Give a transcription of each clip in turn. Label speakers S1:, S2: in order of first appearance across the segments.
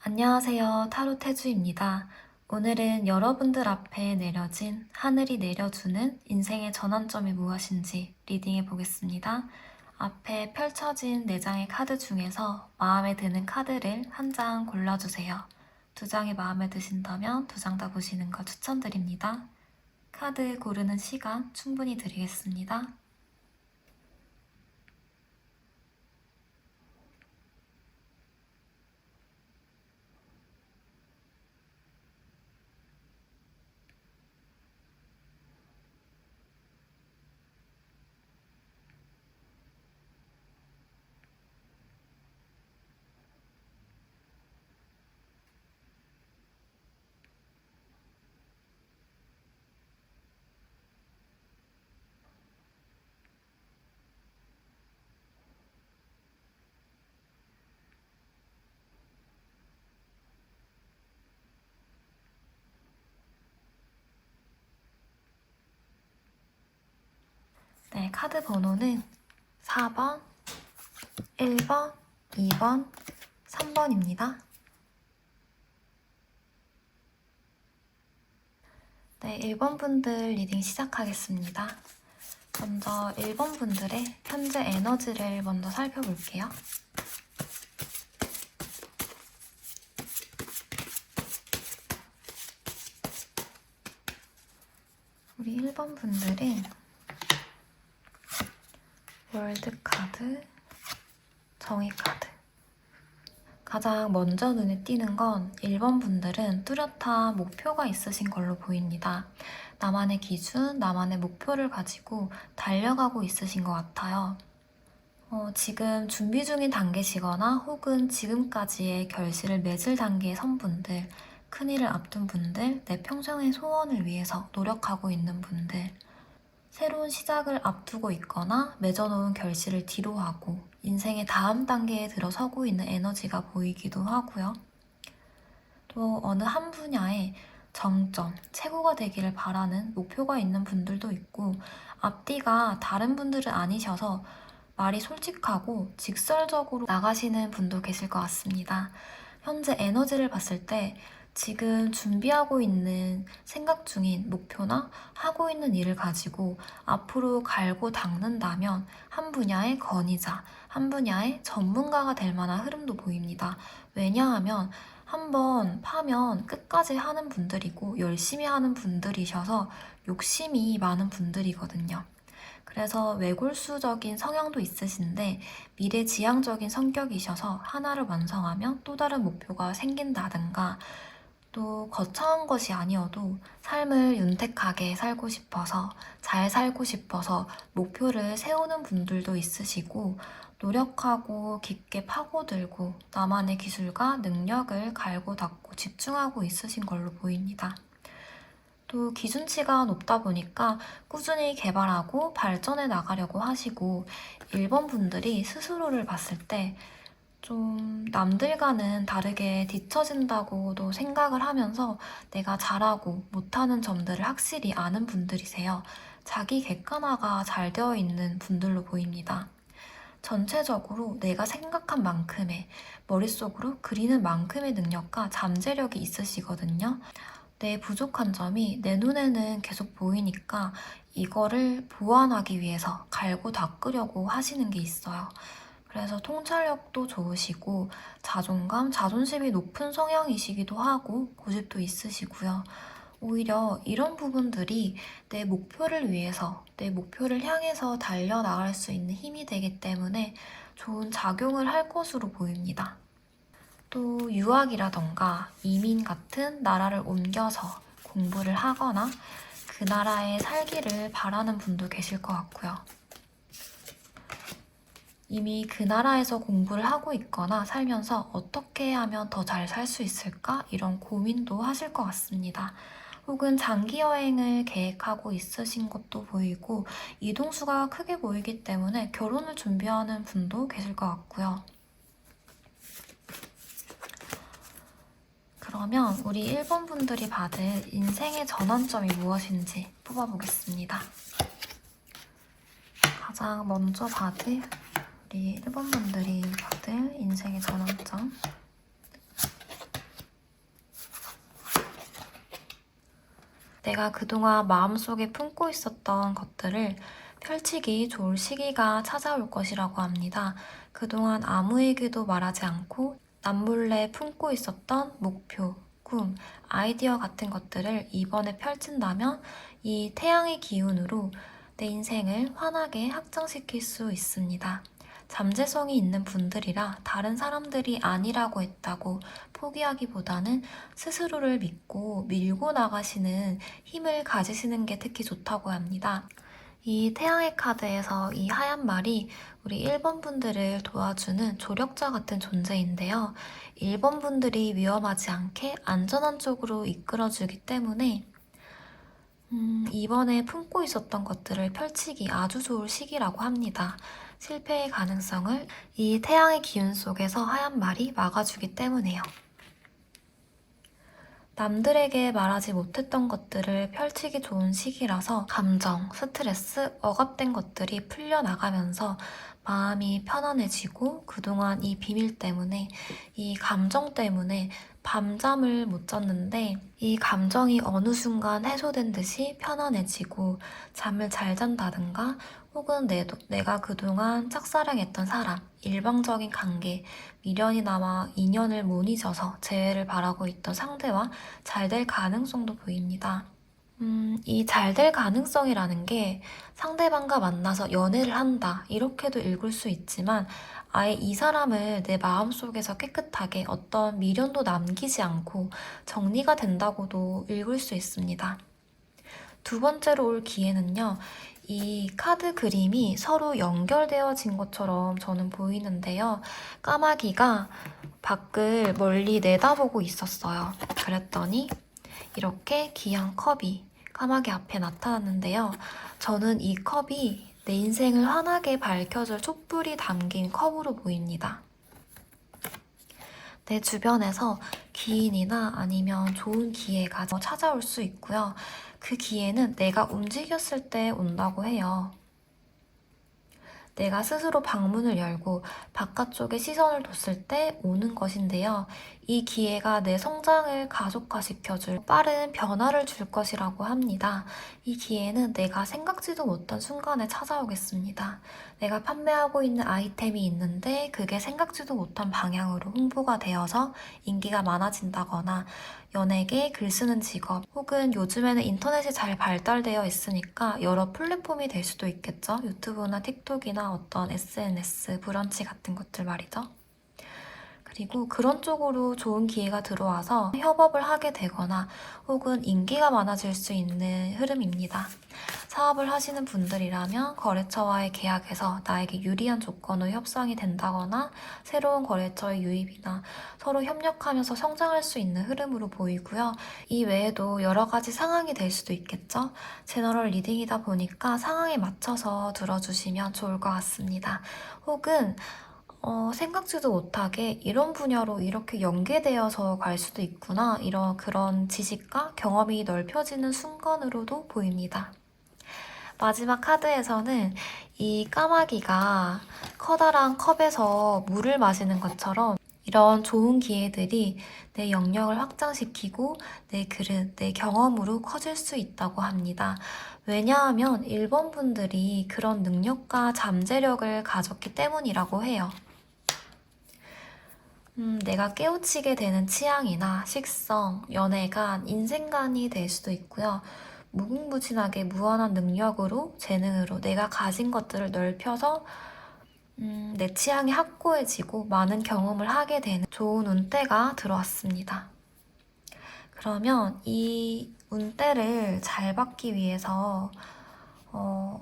S1: 안녕하세요. 타로 태주입니다. 오늘은 여러분들 앞에 내려진 하늘이 내려주는 인생의 전환점이 무엇인지 리딩해 보겠습니다. 앞에 펼쳐진 4장의 카드 중에서 마음에 드는 카드를 한 장 골라주세요. 2장이 마음에 드신다면 2장 다 보시는 걸 추천드립니다. 카드 고르는 시간 충분히 드리겠습니다. 네, 카드 번호는 4번, 1번, 2번, 3번입니다. 네, 1번 분들 리딩 시작하겠습니다. 먼저 1번 분들의 현재 에너지를 먼저 살펴볼게요. 우리 1번 분들은 월드 카드, 정의 카드. 가장 먼저 눈에 띄는 건 1번 분들은 뚜렷한 목표가 있으신 걸로 보입니다. 나만의 기준, 나만의 목표를 가지고 달려가고 있으신 것 같아요. 지금 준비 중인 단계시거나 혹은 지금까지의 결실을 맺을 단계에 선 분들, 큰일을 앞둔 분들, 내 평생의 소원을 위해서 노력하고 있는 분들, 새로운 시작을 앞두고 있거나 맺어놓은 결실을 뒤로하고 인생의 다음 단계에 들어서고 있는 에너지가 보이기도 하고요. 또 어느 한 분야에 정점, 최고가 되기를 바라는 목표가 있는 분들도 있고 앞뒤가 다른 분들은 아니셔서 말이 솔직하고 직설적으로 나가시는 분도 계실 것 같습니다. 현재 에너지를 봤을 때 지금 준비하고 있는 생각 중인 목표나 하고 있는 일을 가지고 앞으로 갈고 닦는다면 한 분야의 권위자, 한 분야의 전문가가 될 만한 흐름도 보입니다. 왜냐하면 한번 파면 끝까지 하는 분들이고 열심히 하는 분들이셔서 욕심이 많은 분들이거든요. 그래서 외골수적인 성향도 있으신데 미래지향적인 성격이셔서 하나를 완성하면 또 다른 목표가 생긴다든가 또 거창한 것이 아니어도 삶을 윤택하게 살고 싶어서 잘 살고 싶어서 목표를 세우는 분들도 있으시고 노력하고 깊게 파고들고 나만의 기술과 능력을 갈고 닦고 집중하고 있으신 걸로 보입니다. 또 기준치가 높다 보니까 꾸준히 개발하고 발전해 나가려고 하시고 1번 분들이 스스로를 봤을 때 좀 남들과는 다르게 뒤처진다고도 생각을 하면서 내가 잘하고 못하는 점들을 확실히 아는 분들이세요. 자기 객관화가 잘 되어 있는 분들로 보입니다. 전체적으로 내가 생각한 만큼의 머릿속으로 그리는 만큼의 능력과 잠재력이 있으시거든요. 내 부족한 점이 내 눈에는 계속 보이니까 이거를 보완하기 위해서 갈고 닦으려고 하시는 게 있어요. 그래서 통찰력도 좋으시고 자존감, 자존심이 높은 성향이시기도 하고 고집도 있으시고요. 오히려 이런 부분들이 내 목표를 위해서, 내 목표를 향해서 달려나갈 수 있는 힘이 되기 때문에 좋은 작용을 할 것으로 보입니다. 또 유학이라던가 이민 같은 나라를 옮겨서 공부를 하거나 그 나라에 살기를 바라는 분도 계실 것 같고요. 이미 그 나라에서 공부를 하고 있거나 살면서 어떻게 하면 더 잘 살 수 있을까? 이런 고민도 하실 것 같습니다. 혹은 장기 여행을 계획하고 있으신 것도 보이고 이동수가 크게 보이기 때문에 결혼을 준비하는 분도 계실 것 같고요. 그러면 우리 1번 분들이 받을 인생의 전환점이 무엇인지 뽑아보겠습니다. 가장 먼저 받을 우리 1번 분들이 받을 인생의 전환점 내가 그동안 마음속에 품고 있었던 것들을 펼치기 좋을 시기가 찾아올 것이라고 합니다. 그동안 아무에게도 말하지 않고 남몰래 품고 있었던 목표, 꿈, 아이디어 같은 것들을 이번에 펼친다면 이 태양의 기운으로 내 인생을 환하게 확장시킬 수 있습니다. 잠재성이 있는 분들이라 다른 사람들이 아니라고 했다고 포기하기보다는 스스로를 믿고 밀고 나가시는 힘을 가지시는 게 특히 좋다고 합니다. 이 태양의 카드에서 이 하얀 말이 우리 1번 분들을 도와주는 조력자 같은 존재인데요. 1번 분들이 위험하지 않게 안전한 쪽으로 이끌어주기 때문에 이번에 품고 있었던 것들을 펼치기 아주 좋을 시기라고 합니다. 실패의 가능성을 이 태양의 기운 속에서 하얀 말이 막아주기 때문에요. 남들에게 말하지 못했던 것들을 펼치기 좋은 시기라서 감정, 스트레스, 억압된 것들이 풀려나가면서 마음이 편안해지고 그동안 이 비밀 때문에, 이 감정 때문에 밤잠을 못 잤는데 이 감정이 어느 순간 해소된 듯이 편안해지고 잠을 잘 잔다든가 혹은 내가 그동안 짝사랑했던 사람, 일방적인 관계, 미련이 남아 인연을 못 잊어서 재회를 바라고 있던 상대와 잘 될 가능성도 보입니다. 이 잘 될 가능성이라는 게 상대방과 만나서 연애를 한다, 이렇게도 읽을 수 있지만 아예 이 사람을 내 마음속에서 깨끗하게 어떤 미련도 남기지 않고 정리가 된다고도 읽을 수 있습니다. 두 번째로 올 기회는요, 이 카드 그림이 서로 연결되어진 것처럼 저는 보이는데요. 까마귀가 밖을 멀리 내다보고 있었어요. 그랬더니 이렇게 귀한 컵이 까마귀 앞에 나타났는데요. 저는 이 컵이 내 인생을 환하게 밝혀줄 촛불이 담긴 컵으로 보입니다. 내 주변에서 기인이나 아니면 좋은 기회가 찾아올 수 있고요. 그 기회는 내가 움직였을 때 온다고 해요. 내가 스스로 방문을 열고 바깥쪽에 시선을 뒀을 때 오는 것인데요. 이 기회가 내 성장을 가속화시켜줄 빠른 변화를 줄 것이라고 합니다. 이 기회는 내가 생각지도 못한 순간에 찾아오겠습니다. 내가 판매하고 있는 아이템이 있는데 그게 생각지도 못한 방향으로 홍보가 되어서 인기가 많아진다거나 연예계, 글 쓰는 직업, 혹은 요즘에는 인터넷이 잘 발달되어 있으니까 여러 플랫폼이 될 수도 있겠죠. 유튜브나 틱톡이나 어떤 SNS, 브런치 같은 것들 말이죠. 그리고 그런 쪽으로 좋은 기회가 들어와서 협업을 하게 되거나 혹은 인기가 많아질 수 있는 흐름입니다. 사업을 하시는 분들이라면 거래처와의 계약에서 나에게 유리한 조건으로 협상이 된다거나 새로운 거래처의 유입이나 서로 협력하면서 성장할 수 있는 흐름으로 보이고요. 이 외에도 여러 가지 상황이 될 수도 있겠죠. 제너럴 리딩이다 보니까 상황에 맞춰서 들어주시면 좋을 것 같습니다. 혹은 생각지도 못하게 이런 분야로 이렇게 연계되어서 갈 수도 있구나, 이런 그런 지식과 경험이 넓혀지는 순간으로도 보입니다. 마지막 카드에서는 이 까마귀가 커다란 컵에서 물을 마시는 것처럼 이런 좋은 기회들이 내 영역을 확장시키고 내 그릇, 내 경험으로 커질 수 있다고 합니다. 왜냐하면 1번 분들이 그런 능력과 잠재력을 가졌기 때문이라고 해요. 내가 깨우치게 되는 취향이나 식성, 연애관, 인생관이 될 수도 있고요. 무궁무진하게 무한한 능력으로, 재능으로 내가 가진 것들을 넓혀서 내 취향이 확고해지고 많은 경험을 하게 되는 좋은 운때가 들어왔습니다. 그러면 이 운때를 잘 받기 위해서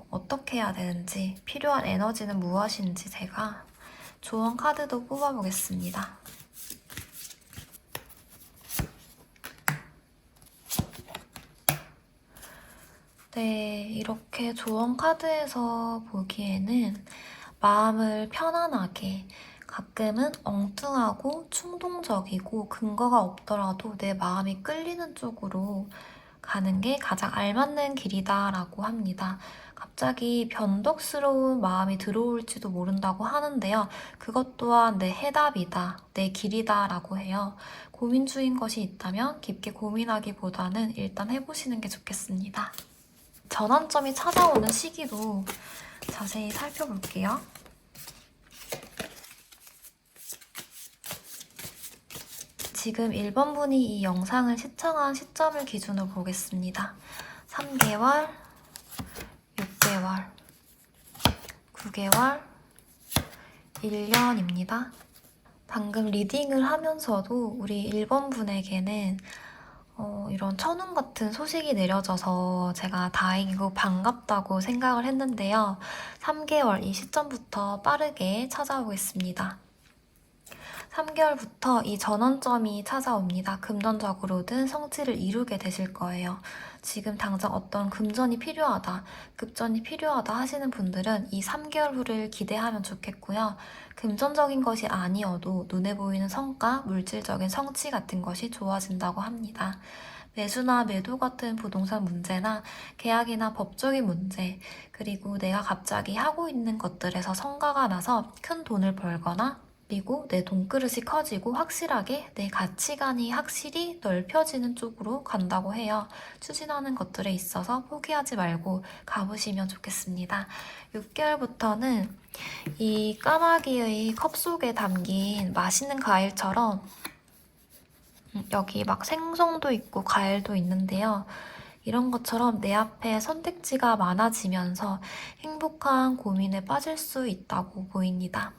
S1: 어떻게 해야 되는지, 필요한 에너지는 무엇인지 제가 조언 카드도 뽑아보겠습니다. 네, 이렇게 조언 카드에서 보기에는 마음을 편안하게, 가끔은 엉뚱하고 충동적이고 근거가 없더라도 내 마음이 끌리는 쪽으로 가는 게 가장 알맞는 길이다라고 합니다. 갑자기 변덕스러운 마음이 들어올지도 모른다고 하는데요. 그것 또한 내 해답이다, 내 길이다 라고 해요. 고민 중인 것이 있다면 깊게 고민하기보다는 일단 해보시는 게 좋겠습니다. 전환점이 찾아오는 시기도 자세히 살펴볼게요. 지금 1번 분이 이 영상을 시청한 시점을 기준으로 보겠습니다. 3개월, 6개월, 9개월, 1년입니다. 방금 리딩을 하면서도 우리 1번 분에게는 이런 천운 같은 소식이 내려져서 제가 다행이고 반갑다고 생각을 했는데요. 3개월 이 시점부터 빠르게 찾아오겠습니다. 3개월부터 이 전환점이 찾아옵니다. 금전적으로든 성취를 이루게 되실 거예요. 지금 당장 어떤 금전이 필요하다, 급전이 필요하다 하시는 분들은 이 3개월 후를 기대하면 좋겠고요. 금전적인 것이 아니어도 눈에 보이는 성과, 물질적인 성취 같은 것이 좋아진다고 합니다. 매수나 매도 같은 부동산 문제나 계약이나 법적인 문제, 그리고 내가 갑자기 하고 있는 것들에서 성과가 나서 큰 돈을 벌거나 그리고 내 돈그릇이 커지고 확실하게 내 가치관이 확실히 넓혀지는 쪽으로 간다고 해요. 추진하는 것들에 있어서 포기하지 말고 가보시면 좋겠습니다. 6개월부터는 이 까마귀의 컵 속에 담긴 맛있는 과일처럼 여기 막 생선도 있고 과일도 있는데요. 이런 것처럼 내 앞에 선택지가 많아지면서 행복한 고민에 빠질 수 있다고 보입니다.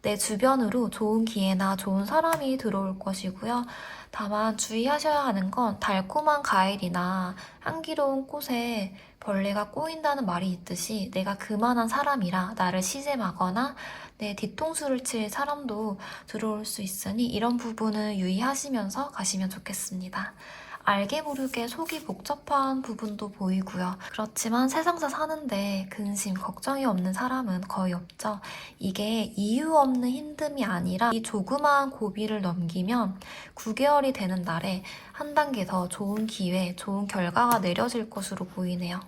S1: 내 주변으로 좋은 기회나 좋은 사람이 들어올 것이고요. 다만 주의하셔야 하는 건 달콤한 과일이나 향기로운 꽃에 벌레가 꼬인다는 말이 있듯이 내가 그만한 사람이라 나를 시샘하거나 내 뒤통수를 칠 사람도 들어올 수 있으니 이런 부분을 유의하시면서 가시면 좋겠습니다. 알게 모르게 속이 복잡한 부분도 보이고요. 그렇지만 세상사 사는데 근심, 걱정이 없는 사람은 거의 없죠. 이게 이유 없는 힘듦이 아니라 이 조그마한 고비를 넘기면 9개월이 되는 날에 한 단계 더 좋은 기회, 좋은 결과가 내려질 것으로 보이네요.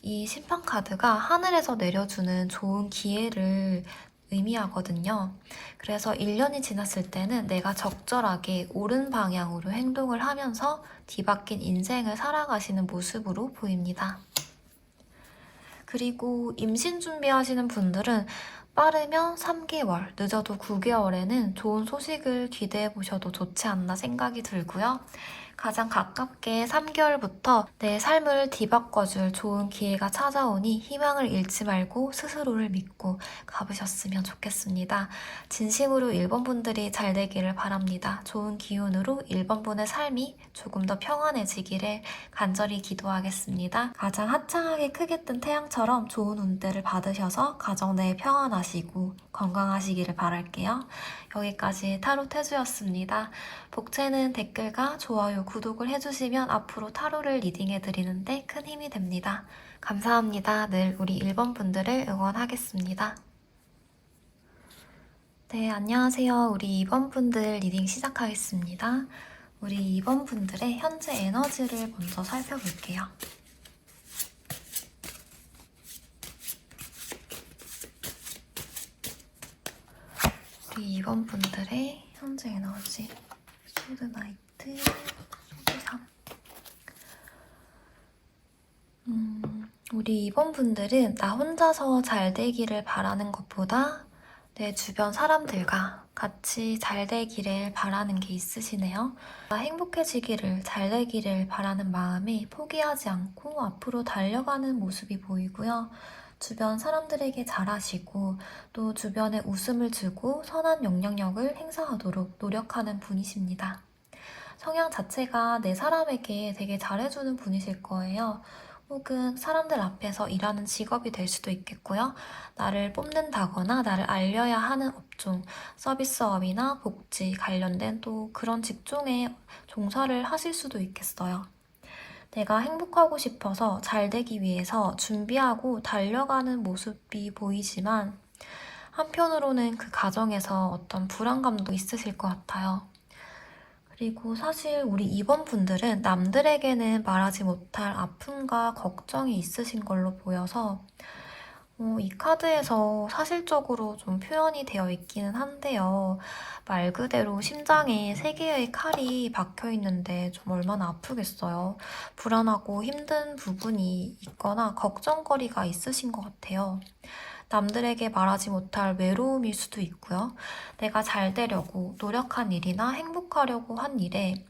S1: 이 심판 카드가 하늘에서 내려주는 좋은 기회를 의미하거든요. 그래서 1년이 지났을 때는 내가 적절하게 옳은 방향으로 행동을 하면서 뒤바뀐 인생을 살아가시는 모습으로 보입니다. 그리고 임신 준비하시는 분들은 빠르면 3개월, 늦어도 9개월에는 좋은 소식을 기대해 보셔도 좋지 않나 생각이 들고요. 가장 가깝게 3개월부터 내 삶을 뒤바꿔줄 좋은 기회가 찾아오니 희망을 잃지 말고 스스로를 믿고 가보셨으면 좋겠습니다. 진심으로 1번 분들이 잘 되기를 바랍니다. 좋은 기운으로 1번 분의 삶이 조금 더 평안해지기를 간절히 기도하겠습니다. 가장 화창하게 크게 뜬 태양처럼 좋은 운대를 받으셔서 가정 내에 평안하시고 건강하시기를 바랄게요. 여기까지 타로 태주였습니다. 복채는 댓글과 좋아요, 구독을 해주시면 앞으로 타로를 리딩해드리는데 큰 힘이 됩니다. 감사합니다. 늘 우리 1번 분들을 응원하겠습니다. 네, 안녕하세요. 우리 2번 분들 리딩 시작하겠습니다. 우리 2번 분들의 현재 에너지를 먼저 살펴볼게요. 우리 2번 분들의 현재 에너지 소드 나이트, 소드 3. 우리 2번 분들은 나 혼자서 잘 되기를 바라는 것보다 내 주변 사람들과 같이 잘 되기를 바라는 게 있으시네요. 행복해지기를, 잘 되기를 바라는 마음에 포기하지 않고 앞으로 달려가는 모습이 보이고요. 주변 사람들에게 잘하시고 또 주변에 웃음을 주고 선한 영향력을 행사하도록 노력하는 분이십니다. 성향 자체가 내 사람에게 되게 잘해주는 분이실 거예요. 혹은 사람들 앞에서 일하는 직업이 될 수도 있겠고요. 나를 뽑는다거나 나를 알려야 하는 업종, 서비스업이나 복지 관련된 또 그런 직종에 종사를 하실 수도 있겠어요. 내가 행복하고 싶어서 잘 되기 위해서 준비하고 달려가는 모습이 보이지만 한편으로는 그 과정에서 어떤 불안감도 있으실 것 같아요. 그리고 사실 우리 2번 분들은 남들에게는 말하지 못할 아픔과 걱정이 있으신 걸로 보여서 이 카드에서 사실적으로 좀 표현이 되어 있기는 한데요. 말 그대로 심장에 3개의 칼이 박혀 있는데 좀 얼마나 아프겠어요. 불안하고 힘든 부분이 있거나 걱정거리가 있으신 것 같아요. 남들에게 말하지 못할 외로움일 수도 있고요. 내가 잘 되려고 노력한 일이나 행복하려고 한 일에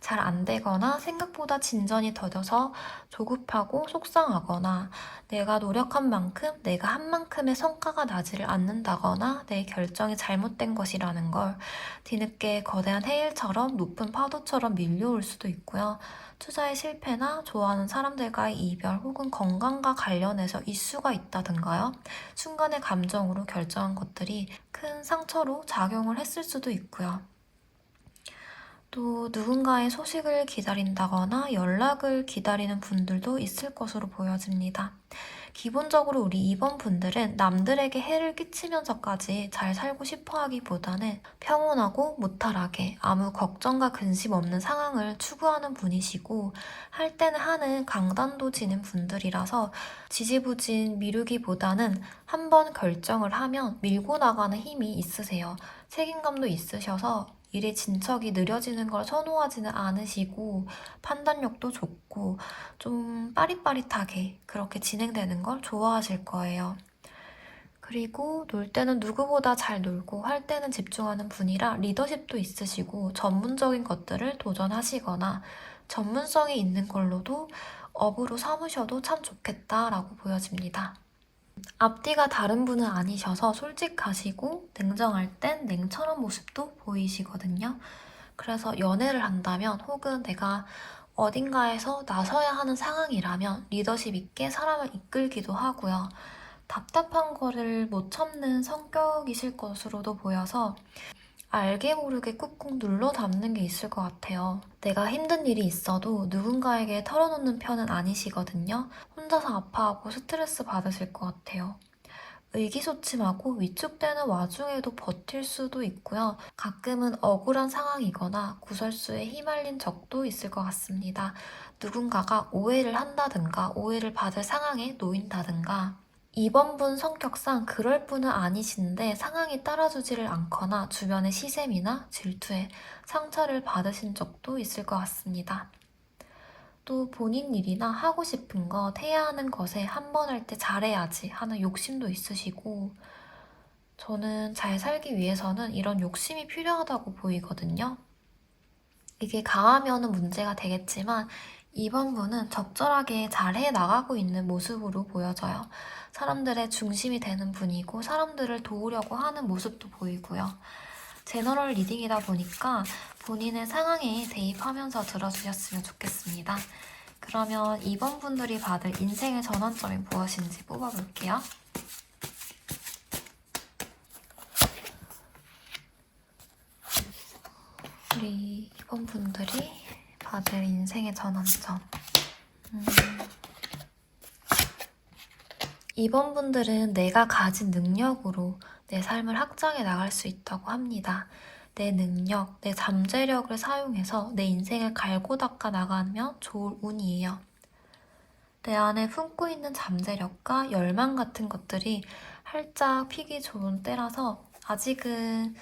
S1: 잘 안 되거나 생각보다 진전이 더뎌서 조급하고 속상하거나 내가 노력한 만큼 내가 한 만큼의 성과가 나지를 않는다거나 내 결정이 잘못된 것이라는 걸 뒤늦게 거대한 해일처럼 높은 파도처럼 밀려올 수도 있고요. 투자의 실패나 좋아하는 사람들과의 이별 혹은 건강과 관련해서 이슈가 있다든가요. 순간의 감정으로 결정한 것들이 큰 상처로 작용을 했을 수도 있고요. 또 누군가의 소식을 기다린다거나 연락을 기다리는 분들도 있을 것으로 보여집니다. 기본적으로 우리 2번 분들은 남들에게 해를 끼치면서까지 잘 살고 싶어 하기보다는 평온하고 무탈하게 아무 걱정과 근심 없는 상황을 추구하는 분이시고 할 때는 하는 강단도 지는 분들이라서 지지부진 미루기보다는 한번 결정을 하면 밀고 나가는 힘이 있으세요. 책임감도 있으셔서 일의 진척이 느려지는 걸 선호하지는 않으시고 판단력도 좋고 좀 빠릿빠릿하게 그렇게 진행되는 걸 좋아하실 거예요. 그리고 놀 때는 누구보다 잘 놀고 할 때는 집중하는 분이라 리더십도 있으시고 전문적인 것들을 도전하시거나 전문성이 있는 걸로도 업으로 삼으셔도 참 좋겠다라고 보여집니다. 앞뒤가 다른 분은 아니셔서 솔직하시고 냉정할 땐 냉철한 모습도 보이시거든요. 그래서 연애를 한다면 혹은 내가 어딘가에서 나서야 하는 상황이라면 리더십 있게 사람을 이끌기도 하고요. 답답한 거를 못 참는 성격이실 것으로도 보여서 알게 모르게 꾹꾹 눌러 담는 게 있을 것 같아요. 내가 힘든 일이 있어도 누군가에게 털어놓는 편은 아니시거든요. 혼자서 아파하고 스트레스 받으실 것 같아요. 의기소침하고 위축되는 와중에도 버틸 수도 있고요. 가끔은 억울한 상황이거나 구설수에 휘말린 적도 있을 것 같습니다. 누군가가 오해를 한다든가 오해를 받을 상황에 놓인다든가 2번 분 성격상 그럴 분은 아니신데 상황이 따라주지를 않거나 주변의 시샘이나 질투에 상처를 받으신 적도 있을 것 같습니다. 또 본인 일이나 하고 싶은 것, 해야 하는 것에 한 번 할 때 잘해야지 하는 욕심도 있으시고 저는 잘 살기 위해서는 이런 욕심이 필요하다고 보이거든요. 이게 강하면 문제가 되겠지만 이번 분은 적절하게 잘 해나가고 있는 모습으로 보여져요. 사람들의 중심이 되는 분이고 사람들을 도우려고 하는 모습도 보이고요. 제너럴 리딩이다 보니까 본인의 상황에 대입하면서 들어주셨으면 좋겠습니다. 그러면 이번 분들이 받을 인생의 전환점이 무엇인지 뽑아볼게요. 우리 이번 분들이 받을 인생의 전환점. 이번 분들은 내가 가진 능력으로 내 삶을 확장해 나갈 수 있다고 합니다. 내 능력, 내 잠재력을 사용해서 내 인생을 갈고 닦아 나가면 좋을 운이에요. 내 안에 품고 있는 잠재력과 열망 같은 것들이 활짝 피기 좋은 때라서 아직은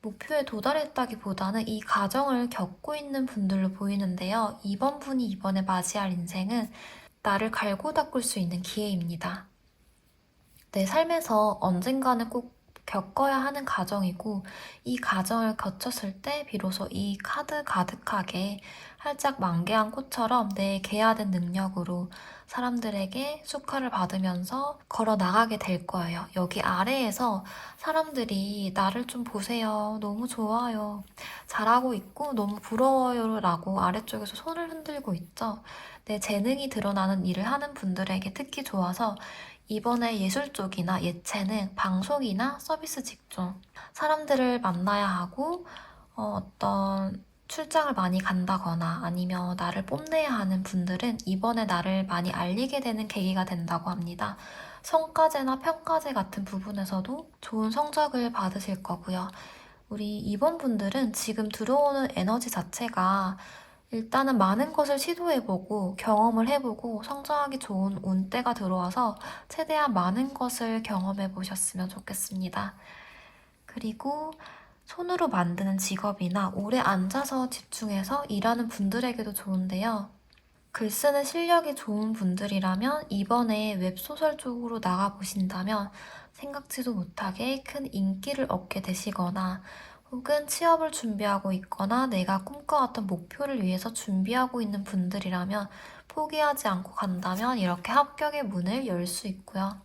S1: 목표에 도달했다기보다는 이 과정을 겪고 있는 분들로 보이는데요. 이번 분이 이번에 맞이할 인생은 나를 갈고 닦을 수 있는 기회입니다. 내 삶에서 언젠가는 꼭 겪어야 하는 과정이고 이 과정을 거쳤을 때 비로소 이 카드 가득하게 활짝 만개한 꽃처럼 내 개화된 능력으로 사람들에게 축하를 받으면서 걸어 나가게 될 거예요. 여기 아래에서 사람들이 나를 좀 보세요. 너무 좋아요. 잘하고 있고 너무 부러워요. 라고 아래쪽에서 손을 흔들고 있죠. 내 재능이 드러나는 일을 하는 분들에게 특히 좋아서 이번에 예술 쪽이나 예체능, 방송이나 서비스 직종, 사람들을 만나야 하고 어떤 출장을 많이 간다거나 아니면 나를 뽐내야 하는 분들은 이번에 나를 많이 알리게 되는 계기가 된다고 합니다. 성과제나 평가제 같은 부분에서도 좋은 성적을 받으실 거고요. 우리 2번 분들은 지금 들어오는 에너지 자체가 일단은 많은 것을 시도해보고 경험을 해보고 성장하기 좋은 운때가 들어와서 최대한 많은 것을 경험해보셨으면 좋겠습니다. 그리고 손으로 만드는 직업이나 오래 앉아서 집중해서 일하는 분들에게도 좋은데요. 글 쓰는 실력이 좋은 분들이라면 이번에 웹소설 쪽으로 나가보신다면 생각지도 못하게 큰 인기를 얻게 되시거나 혹은 취업을 준비하고 있거나 내가 꿈꿔왔던 목표를 위해서 준비하고 있는 분들이라면 포기하지 않고 간다면 이렇게 합격의 문을 열 수 있고요.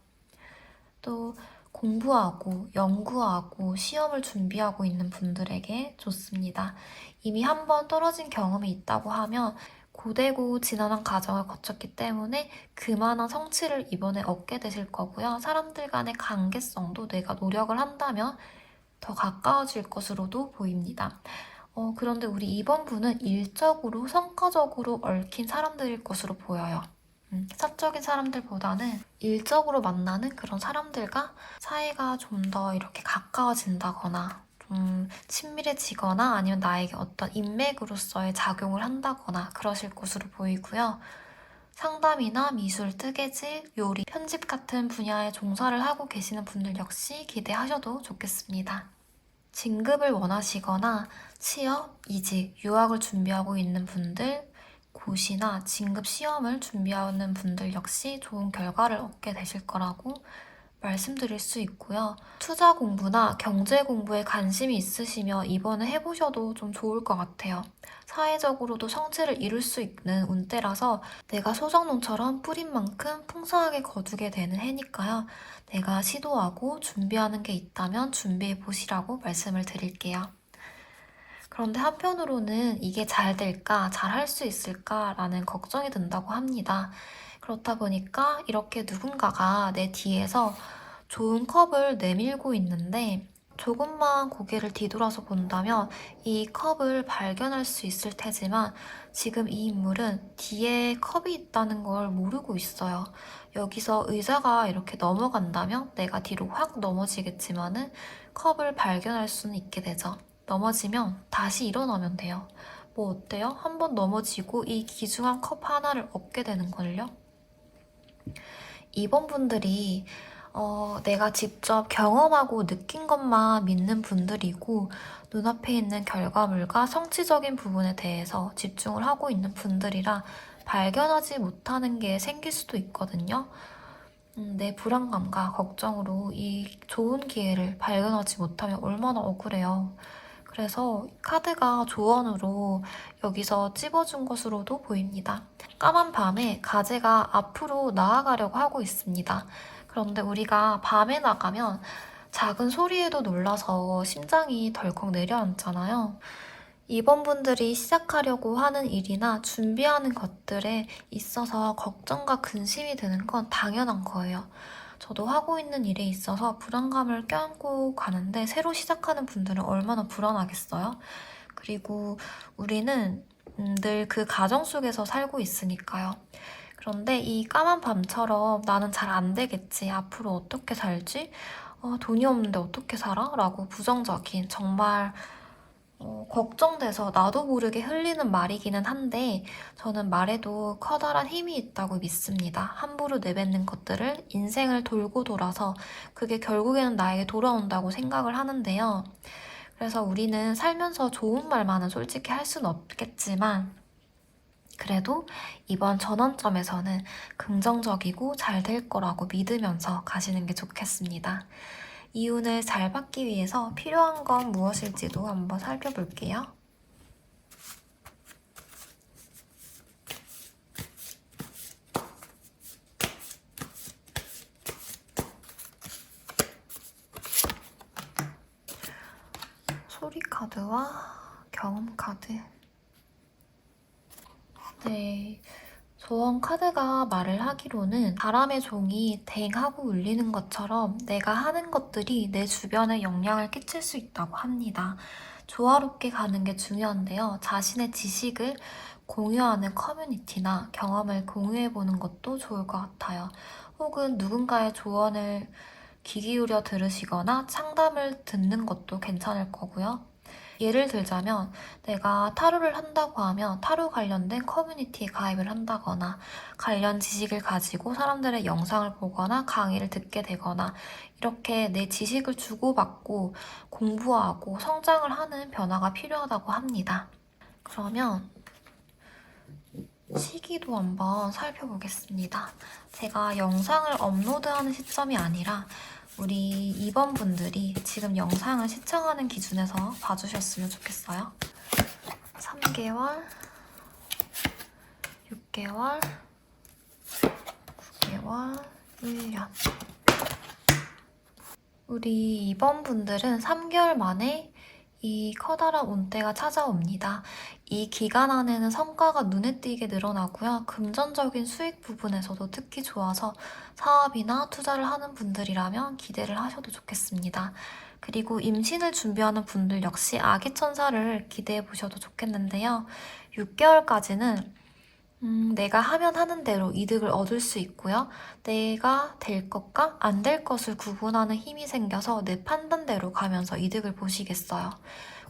S1: 또 공부하고 연구하고 시험을 준비하고 있는 분들에게 좋습니다. 이미 한 번 떨어진 경험이 있다고 하면 고되고 지난한 과정을 거쳤기 때문에 그만한 성취를 이번에 얻게 되실 거고요. 사람들 간의 관계성도 내가 노력을 한다면 더 가까워질 것으로도 보입니다. 그런데 우리 이번 분은 일적으로 성과적으로 얽힌 사람들일 것으로 보여요. 사적인 사람들보다는 일적으로 만나는 그런 사람들과 사이가 좀 더 이렇게 가까워진다거나 좀 친밀해지거나 아니면 나에게 어떤 인맥으로서의 작용을 한다거나 그러실 것으로 보이고요. 상담이나 미술, 뜨개질, 요리, 편집 같은 분야에 종사를 하고 계시는 분들 역시 기대하셔도 좋겠습니다. 진급을 원하시거나 취업, 이직, 유학을 준비하고 있는 분들, 고시나 진급 시험을 준비하는 분들 역시 좋은 결과를 얻게 되실 거라고 말씀드릴 수 있고요. 투자 공부나 경제 공부에 관심이 있으시면 이번에 해보셔도 좀 좋을 것 같아요. 사회적으로도 성취를 이룰 수 있는 운때라서 내가 소정농처럼 뿌린 만큼 풍성하게 거두게 되는 해니까요. 내가 시도하고 준비하는 게 있다면 준비해 보시라고 말씀을 드릴게요. 그런데 한편으로는 이게 잘 될까, 잘 할 수 있을까라는 걱정이 든다고 합니다. 그렇다 보니까 이렇게 누군가가 내 뒤에서 좋은 컵을 내밀고 있는데 조금만 고개를 뒤돌아서 본다면 이 컵을 발견할 수 있을 테지만 지금 이 인물은 뒤에 컵이 있다는 걸 모르고 있어요. 여기서 의자가 이렇게 넘어간다면 내가 뒤로 확 넘어지겠지만은 컵을 발견할 수는 있게 되죠. 넘어지면 다시 일어나면 돼요. 뭐 어때요? 한번 넘어지고 이 귀중한 컵 하나를 얻게 되는 걸요? 이번 분들이 내가 직접 경험하고 느낀 것만 믿는 분들이고 눈앞에 있는 결과물과 성취적인 부분에 대해서 집중을 하고 있는 분들이라 발견하지 못하는 게 생길 수도 있거든요. 내 불안감과 걱정으로 이 좋은 기회를 발견하지 못하면 얼마나 억울해요. 그래서 카드가 조언으로 여기서 찝어준 것으로도 보입니다. 까만 밤에 가재가 앞으로 나아가려고 하고 있습니다. 그런데 우리가 밤에 나가면 작은 소리에도 놀라서 심장이 덜컥 내려앉잖아요. 이번 분들이 시작하려고 하는 일이나 준비하는 것들에 있어서 걱정과 근심이 드는 건 당연한 거예요. 저도 하고 있는 일에 있어서 불안감을 껴안고 가는데 새로 시작하는 분들은 얼마나 불안하겠어요? 그리고 우리는 늘 그 가정 속에서 살고 있으니까요. 그런데 이 까만 밤처럼 나는 잘 안 되겠지, 앞으로 어떻게 살지? 돈이 없는데 어떻게 살아? 라고 부정적인 정말 걱정돼서 나도 모르게 흘리는 말이기는 한데 저는 말에도 커다란 힘이 있다고 믿습니다. 함부로 내뱉는 것들을 인생을 돌고 돌아서 그게 결국에는 나에게 돌아온다고 생각을 하는데요. 그래서 우리는 살면서 좋은 말만은 솔직히 할 수는 없겠지만 그래도 이번 전환점에서는 긍정적이고 잘 될 거라고 믿으면서 가시는 게 좋겠습니다. 이 운을 잘 받기 위해서 필요한 건 무엇일지도 한번 살펴볼게요. 소리 카드와 경험 카드. 네. 조언 카드가 말을 하기로는 바람의 종이 댕 하고 울리는 것처럼 내가 하는 것들이 내 주변에 영향을 끼칠 수 있다고 합니다. 조화롭게 가는 게 중요한데요. 자신의 지식을 공유하는 커뮤니티나 경험을 공유해보는 것도 좋을 것 같아요. 혹은 누군가의 조언을 귀 기울여 들으시거나 상담을 듣는 것도 괜찮을 거고요. 예를 들자면 내가 타로를 한다고 하면 타로 관련된 커뮤니티에 가입을 한다거나 관련 지식을 가지고 사람들의 영상을 보거나 강의를 듣게 되거나 이렇게 내 지식을 주고받고 공부하고 성장을 하는 변화가 필요하다고 합니다. 그러면 시기도 한번 살펴보겠습니다. 제가 영상을 업로드하는 시점이 아니라 우리 2번분들이 지금 영상을 시청하는 기준에서 봐주셨으면 좋겠어요. 3개월, 6개월, 9개월, 1년. 우리 2번분들은 3개월 만에 이 커다란 운대가 찾아옵니다. 이 기간 안에는 성과가 눈에 띄게 늘어나고요. 금전적인 수익 부분에서도 특히 좋아서 사업이나 투자를 하는 분들이라면 기대를 하셔도 좋겠습니다. 그리고 임신을 준비하는 분들 역시 아기 천사를 기대해 보셔도 좋겠는데요. 6개월까지는 내가 하면 하는 대로 이득을 얻을 수 있고요. 내가 될 것과 안 될 것을 구분하는 힘이 생겨서 내 판단대로 가면서 이득을 보시겠어요.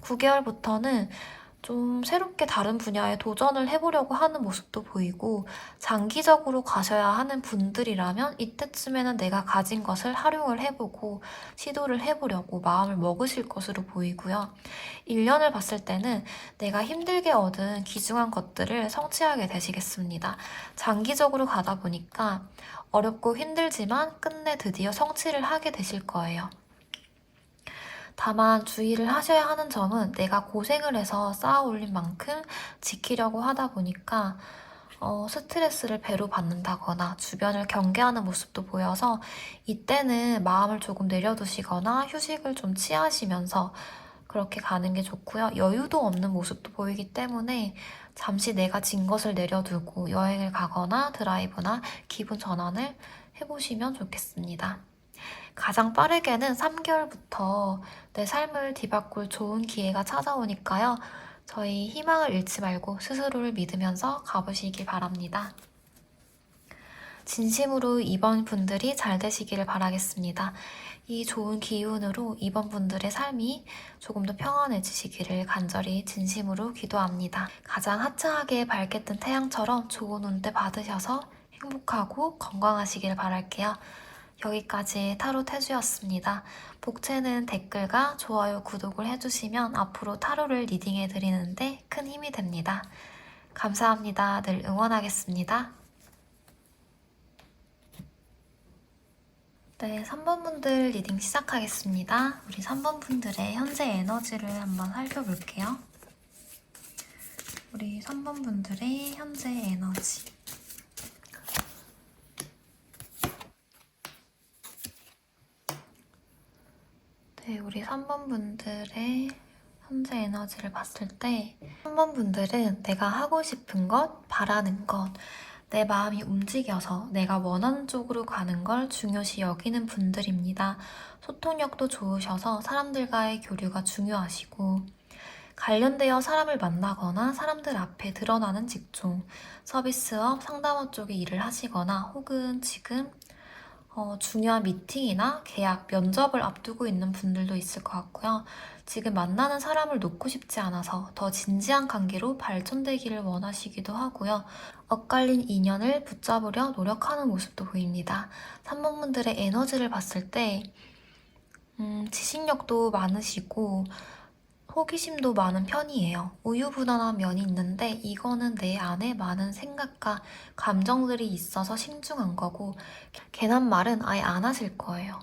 S1: 9개월부터는 좀 새롭게 다른 분야에 도전을 해보려고 하는 모습도 보이고 장기적으로 가셔야 하는 분들이라면 이때쯤에는 내가 가진 것을 활용을 해보고 시도를 해보려고 마음을 먹으실 것으로 보이고요. 1년을 봤을 때는 내가 힘들게 얻은 귀중한 것들을 성취하게 되시겠습니다. 장기적으로 가다 보니까 어렵고 힘들지만 끝내 드디어 성취를 하게 되실 거예요. 다만 주의를 하셔야 하는 점은 내가 고생을 해서 쌓아 올린 만큼 지키려고 하다 보니까 스트레스를 배로 받는다거나 주변을 경계하는 모습도 보여서 이때는 마음을 조금 내려두시거나 휴식을 좀 취하시면서 그렇게 가는 게 좋고요. 여유도 없는 모습도 보이기 때문에 잠시 내가 진 것을 내려두고 여행을 가거나 드라이브나 기분 전환을 해보시면 좋겠습니다. 가장 빠르게는 3개월부터 내 삶을 뒤바꿀 좋은 기회가 찾아오니까요. 저희 희망을 잃지 말고 스스로를 믿으면서 가보시기 바랍니다. 진심으로 이번 분들이 잘 되시기를 바라겠습니다. 이 좋은 기운으로 이번 분들의 삶이 조금 더 평안해지시기를 간절히 진심으로 기도합니다. 가장 화창하게 밝게 뜬 태양처럼 좋은 운대 받으셔서 행복하고 건강하시길 바랄게요. 여기까지 타로 태주였습니다. 복채는 댓글과 좋아요, 구독을 해주시면 앞으로 타로를 리딩해드리는데 큰 힘이 됩니다. 감사합니다. 늘 응원하겠습니다. 네, 3번분들 리딩 시작하겠습니다. 우리 3번분들의 현재 에너지를 한번 살펴볼게요. 우리 3번분들의 현재 에너지. 네, 우리 3번분들의 현재 에너지를 봤을 때 3번분들은 내가 하고 싶은 것, 바라는 것, 내 마음이 움직여서 내가 원하는 쪽으로 가는 걸 중요시 여기는 분들입니다. 소통력도 좋으셔서 사람들과의 교류가 중요하시고 관련되어 사람을 만나거나 사람들 앞에 드러나는 직종, 서비스업, 상담업 쪽에 일을 하시거나 혹은 지금 중요한 미팅이나 계약, 면접을 앞두고 있는 분들도 있을 것 같고요. 지금 만나는 사람을 놓고 싶지 않아서 더 진지한 관계로 발전되기를 원하시기도 하고요. 엇갈린 인연을 붙잡으려 노력하는 모습도 보입니다. 3번분들의 에너지를 봤을 때 지식력도 많으시고 호기심도 많은 편이에요. 우유부단한 면이 있는데 이거는 내 안에 많은 생각과 감정들이 있어서 신중한 거고 괜한 말은 아예 안 하실 거예요.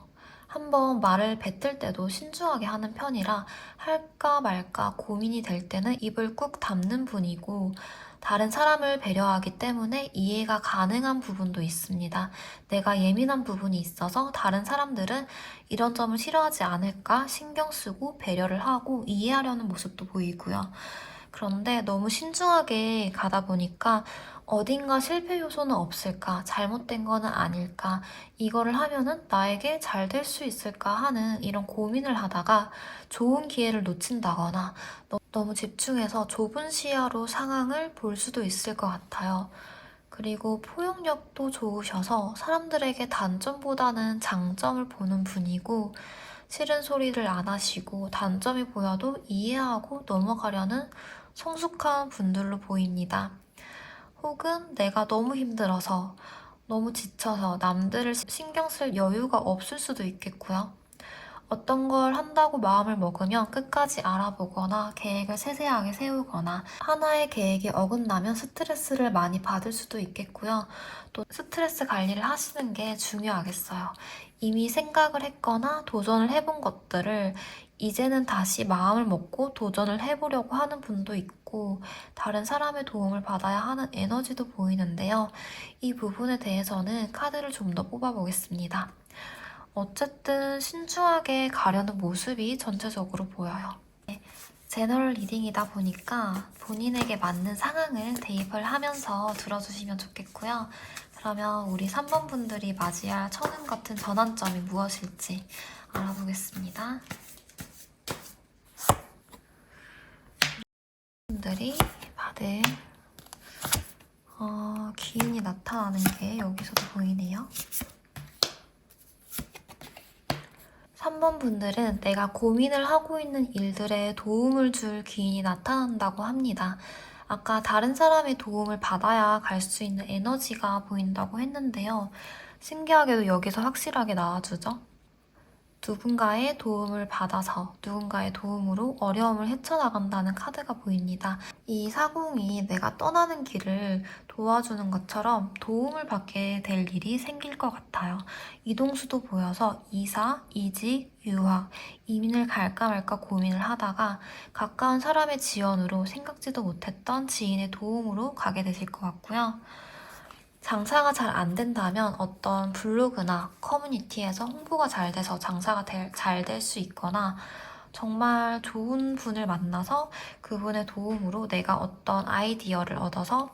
S1: 한번 말을 뱉을 때도 신중하게 하는 편이라 할까 말까 고민이 될 때는 입을 꾹 닫는 분이고 다른 사람을 배려하기 때문에 이해가 가능한 부분도 있습니다. 내가 예민한 부분이 있어서 다른 사람들은 이런 점을 싫어하지 않을까 신경 쓰고 배려를 하고 이해하려는 모습도 보이고요. 그런데 너무 신중하게 가다 보니까 어딘가 실패 요소는 없을까, 잘못된 거는 아닐까, 이거를 하면은 나에게 잘 될 수 있을까 하는 이런 고민을 하다가 좋은 기회를 놓친다거나 너무 집중해서 좁은 시야로 상황을 볼 수도 있을 것 같아요. 그리고 포용력도 좋으셔서 사람들에게 단점보다는 장점을 보는 분이고 싫은 소리를 안 하시고 단점이 보여도 이해하고 넘어가려는 성숙한 분들로 보입니다. 혹은 내가 너무 힘들어서 너무 지쳐서 남들을 신경 쓸 여유가 없을 수도 있겠고요. 어떤 걸 한다고 마음을 먹으면 끝까지 알아보거나 계획을 세세하게 세우거나 하나의 계획이 어긋나면 스트레스를 많이 받을 수도 있겠고요. 또 스트레스 관리를 하시는 게 중요하겠어요. 이미 생각을 했거나 도전을 해본 것들을 이제는 다시 마음을 먹고 도전을 해보려고 하는 분도 있고 다른 사람의 도움을 받아야 하는 에너지도 보이는데요. 이 부분에 대해서는 카드를 좀 더 뽑아보겠습니다. 어쨌든 신중하게 가려는 모습이 전체적으로 보여요. 제너럴 리딩이다 보니까 본인에게 맞는 상황을 대입을 하면서 들어주시면 좋겠고요. 그러면 우리 3번 분들이 맞이할 천운 같은 전환점이 무엇일지 알아보겠습니다. 분들이 받을 기운이 나타나는 게 여기서도 보이네요. 3번 분들은 내가 고민을 하고 있는 일들에 도움을 줄 기인이 나타난다고 합니다. 아까 다른 사람의 도움을 받아야 갈 수 있는 에너지가 보인다고 했는데요. 신기하게도 여기서 확실하게 나와주죠. 누군가의 도움을 받아서 누군가의 도움으로 어려움을 헤쳐나간다는 카드가 보입니다. 이 사궁이 내가 떠나는 길을 도와주는 것처럼 도움을 받게 될 일이 생길 것 같아요. 이동수도 보여서 이사, 이직, 유학, 이민을 갈까 말까 고민을 하다가 가까운 사람의 지원으로 생각지도 못했던 지인의 도움으로 가게 되실 것 같고요. 장사가 잘 안 된다면 어떤 블로그나 커뮤니티에서 홍보가 잘 돼서 장사가 잘 될 수 있거나 정말 좋은 분을 만나서 그분의 도움으로 내가 어떤 아이디어를 얻어서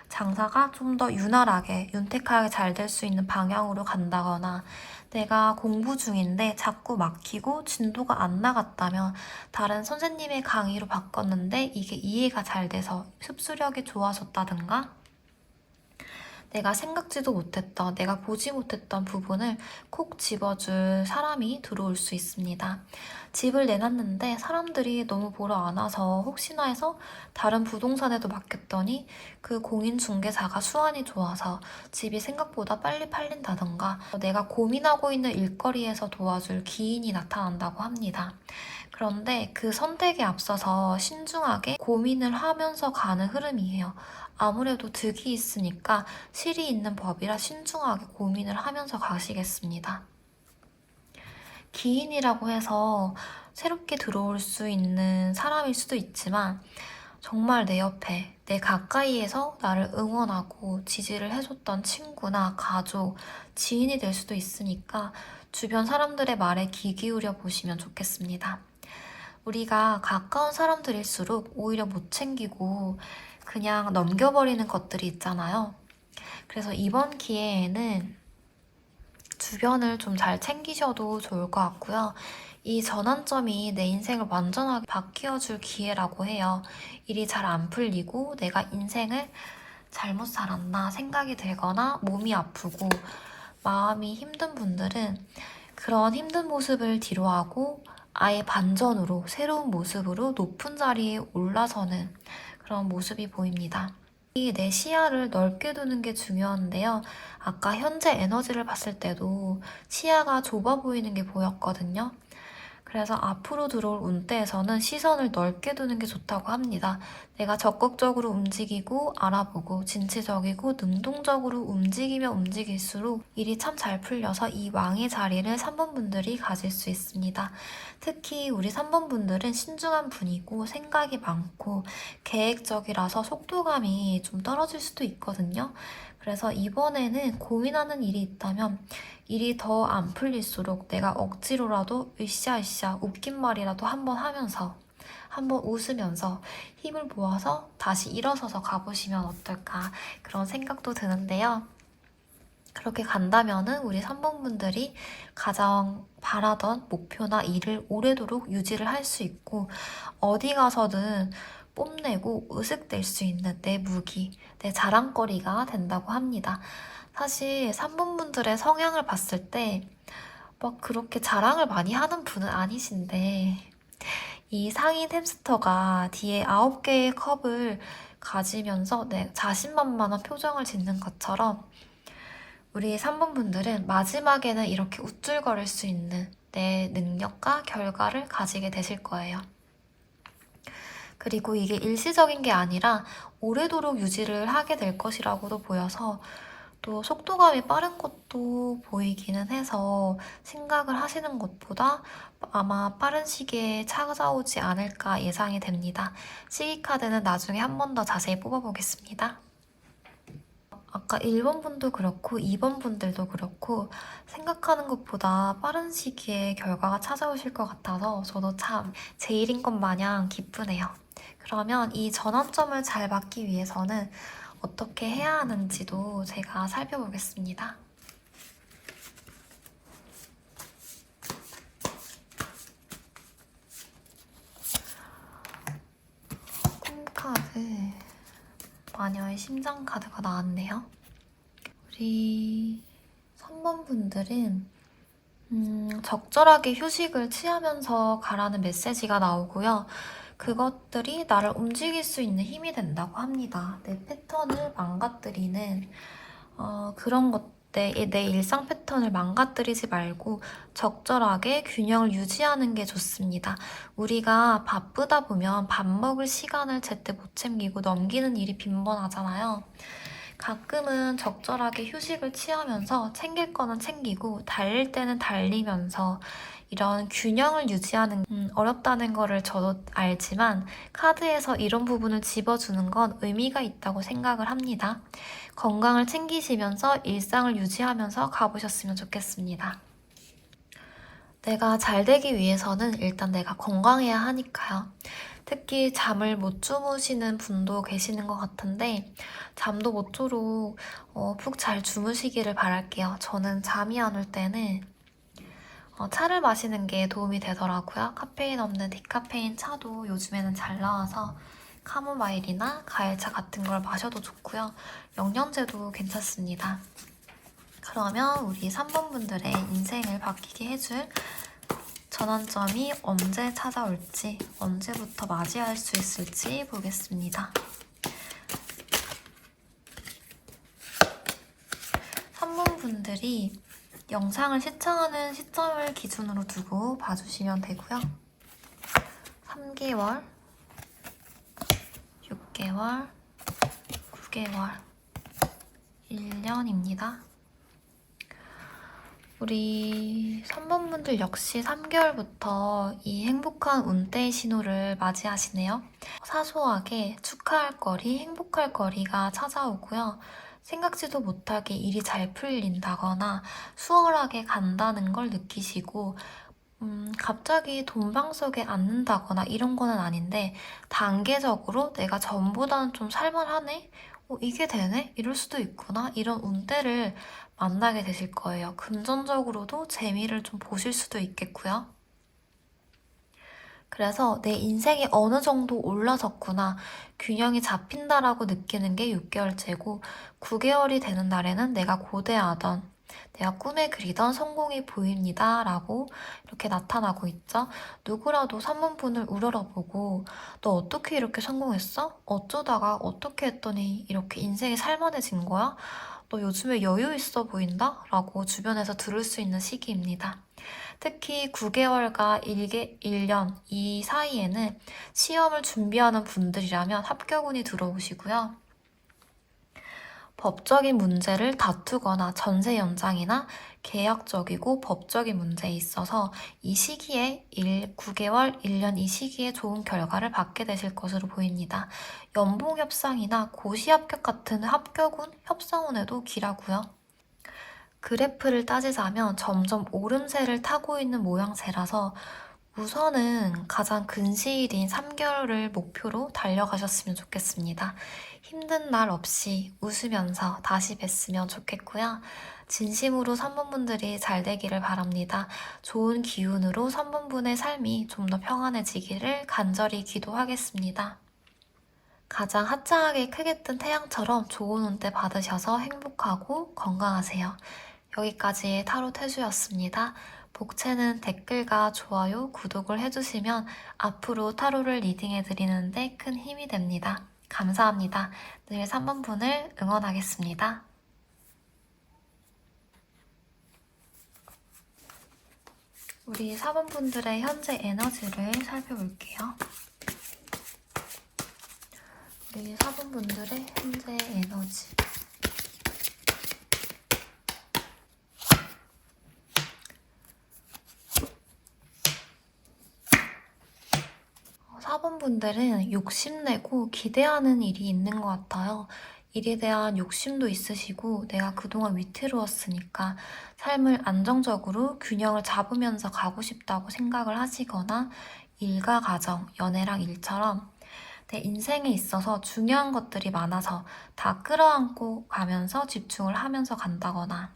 S1: 장사가 좀 더 윤활하게, 윤택하게 잘 될 수 있는 방향으로 간다거나 내가 공부 중인데 자꾸 막히고 진도가 안 나갔다면 다른 선생님의 강의로 바꿨는데 이게 이해가 잘 돼서 흡수력이 좋아졌다든가 내가 생각지도 못했던, 내가 보지 못했던 부분을 콕 집어줄 사람이 들어올 수 있습니다. 집을 내놨는데 사람들이 너무 보러 안 와서 혹시나 해서 다른 부동산에도 맡겼더니 그 공인중개사가 수완이 좋아서 집이 생각보다 빨리 팔린다던가 내가 고민하고 있는 일거리에서 도와줄 기인이 나타난다고 합니다. 그런데 그 선택에 앞서서 신중하게 고민을 하면서 가는 흐름이에요. 아무래도 득이 있으니까 실이 있는 법이라 신중하게 고민을 하면서 가시겠습니다. 기인이라고 해서 새롭게 들어올 수 있는 사람일 수도 있지만 정말 내 옆에, 내 가까이에서 나를 응원하고 지지를 해줬던 친구나 가족, 지인이 될 수도 있으니까 주변 사람들의 말에 귀 기울여 보시면 좋겠습니다. 우리가 가까운 사람들일수록 오히려 못 챙기고 그냥 넘겨버리는 것들이 있잖아요. 그래서 이번 기회에는 주변을 좀 잘 챙기셔도 좋을 것 같고요. 이 전환점이 내 인생을 완전하게 바뀌어줄 기회라고 해요. 일이 잘 안 풀리고 내가 인생을 잘못 살았나 생각이 들거나 몸이 아프고 마음이 힘든 분들은 그런 힘든 모습을 뒤로하고 아예 반전으로 새로운 모습으로 높은 자리에 올라서는 그런 모습이 보입니다. 내 시야를 넓게 두는 게 중요한데요. 아까 현재 에너지를 봤을 때도 시야가 좁아 보이는 게 보였거든요. 그래서 앞으로 들어올 운대에서는 시선을 넓게 두는 게 좋다고 합니다. 내가 적극적으로 움직이고 알아보고 진취적이고 능동적으로 움직이면 움직일수록 일이 참 잘 풀려서 이 왕의 자리를 3번 분들이 가질 수 있습니다. 특히 우리 3번 분들은 신중한 분이고 생각이 많고 계획적이라서 속도감이 좀 떨어질 수도 있거든요. 그래서 이번에는 고민하는 일이 있다면 일이 더 안 풀릴수록 내가 억지로라도 으쌰으쌰 웃긴 말이라도 한번 하면서 한번 웃으면서 힘을 모아서 다시 일어서서 가보시면 어떨까 그런 생각도 드는데요. 그렇게 간다면은 우리 3번 분들이 가장 바라던 목표나 일을 오래도록 유지를 할 수 있고 어디 가서든 뽐내고 으슥될 수 있는 내 무기, 내 자랑거리가 된다고 합니다. 사실 3번분들의 성향을 봤을 때 막 그렇게 자랑을 많이 하는 분은 아니신데 이 상인 햄스터가 뒤에 9개의 컵을 가지면서 자신만만한 표정을 짓는 것처럼 우리 3번분들은 마지막에는 이렇게 우쭐거릴 수 있는 내 능력과 결과를 가지게 되실 거예요. 그리고 이게 일시적인 게 아니라 오래도록 유지를 하게 될 것이라고도 보여서 또 속도감이 빠른 것도 보이기는 해서 생각을 하시는 것보다 아마 빠른 시기에 찾아오지 않을까 예상이 됩니다. 시기카드는 나중에 한 번 더 자세히 뽑아보겠습니다. 아까 1번 분도 그렇고 2번 분들도 그렇고 생각하는 것보다 빠른 시기에 결과가 찾아오실 것 같아서 저도 참 제 일인 것 마냥 기쁘네요. 그러면 이 전환점을 잘 막기 위해서는 어떻게 해야 하는지도 제가 살펴보겠습니다. 꿈카드, 마녀의 심장 카드가 나왔네요. 우리 3번 분들은 적절하게 휴식을 취하면서 가라는 메시지가 나오고요. 그것들이 나를 움직일 수 있는 힘이 된다고 합니다. 내 패턴을 망가뜨리는 그런 것들, 내 일상 패턴을 망가뜨리지 말고 적절하게 균형을 유지하는 게 좋습니다. 우리가 바쁘다 보면 밥 먹을 시간을 제때 못 챙기고 넘기는 일이 빈번하잖아요. 가끔은 적절하게 휴식을 취하면서 챙길 거는 챙기고 달릴 때는 달리면서 이런 균형을 유지하는 어렵다는 거를 저도 알지만 카드에서 이런 부분을 집어주는 건 의미가 있다고 생각을 합니다. 건강을 챙기시면서 일상을 유지하면서 가보셨으면 좋겠습니다. 내가 잘 되기 위해서는 일단 내가 건강해야 하니까요. 특히 잠을 못 주무시는 분도 계시는 것 같은데 잠도 모쪼록 푹 잘 주무시기를 바랄게요. 저는 잠이 안 올 때는 차를 마시는 게 도움이 되더라고요. 카페인 없는 디카페인 차도 요즘에는 잘 나와서 카모마일이나 과일차 같은 걸 마셔도 좋고요. 영양제도 괜찮습니다. 그러면 우리 3번 분들의 인생을 바뀌게 해줄 전환점이 언제 찾아올지, 언제부터 맞이할 수 있을지 보겠습니다. 3번 분들이 영상을 시청하는 시점을 기준으로 두고 봐주시면 되고요. 3개월, 6개월, 9개월, 1년입니다. 우리 3번 분들 역시 3개월부터 이 행복한 운대의 신호를 맞이하시네요. 사소하게 축하할 거리, 행복할 거리가 찾아오고요. 생각지도 못하게 일이 잘 풀린다거나 수월하게 간다는 걸 느끼시고 갑자기 돈방석에 앉는다거나 이런 거는 아닌데 단계적으로 내가 전보다는 좀 살만하네? 이게 되네? 이럴 수도 있구나? 이런 운대를 만나게 되실 거예요. 금전적으로도 재미를 좀 보실 수도 있겠고요. 그래서 내 인생이 어느 정도 올라섰구나, 균형이 잡힌다라고 느끼는 게 6개월째고 9개월이 되는 날에는 내가 고대하던, 내가 꿈에 그리던 성공이 보입니다 라고 이렇게 나타나고 있죠. 누구라도 3번분을 우러러보고 너 어떻게 이렇게 성공했어? 어쩌다가 어떻게 했더니 이렇게 인생이 살만해진 거야? 너 요즘에 여유 있어 보인다? 라고 주변에서 들을 수 있는 시기입니다. 특히 9개월과 1년 이 사이에는 시험을 준비하는 분들이라면 합격운이 들어오시고요. 법적인 문제를 다투거나 전세 연장이나 계약적이고 법적인 문제에 있어서 이 시기에 9개월, 1년 이 시기에 좋은 결과를 받게 되실 것으로 보입니다. 연봉 협상이나 고시 합격 같은 합격운, 협상운에도 길하고요. 그래프를 따지자면 점점 오름세를 타고 있는 모양새라서 우선은 가장 근시일인 3개월을 목표로 달려가셨으면 좋겠습니다. 힘든 날 없이 웃으면서 다시 뵀으면 좋겠고요. 진심으로 3번분들이 잘 되기를 바랍니다. 좋은 기운으로 3번분의 삶이 좀 더 평안해지기를 간절히 기도하겠습니다. 가장 화창하게 크게 뜬 태양처럼 좋은 운때 받으셔서 행복하고 건강하세요. 여기까지 타로 태주였습니다. 복채는 댓글과 좋아요, 구독을 해주시면 앞으로 타로를 리딩해드리는데 큰 힘이 됩니다. 감사합니다. 늘 3번 분을 응원하겠습니다. 우리 4번 분들의 현재 에너지를 살펴볼게요. 우리 4번 분들의 현재 에너지. 4번 분들은 욕심내고 기대하는 일이 있는 것 같아요. 일에 대한 욕심도 있으시고 내가 그동안 위태로웠으니까 삶을 안정적으로 균형을 잡으면서 가고 싶다고 생각을 하시거나 일과 가정, 연애랑 일처럼 내 인생에 있어서 중요한 것들이 많아서 다 끌어안고 가면서 집중을 하면서 간다거나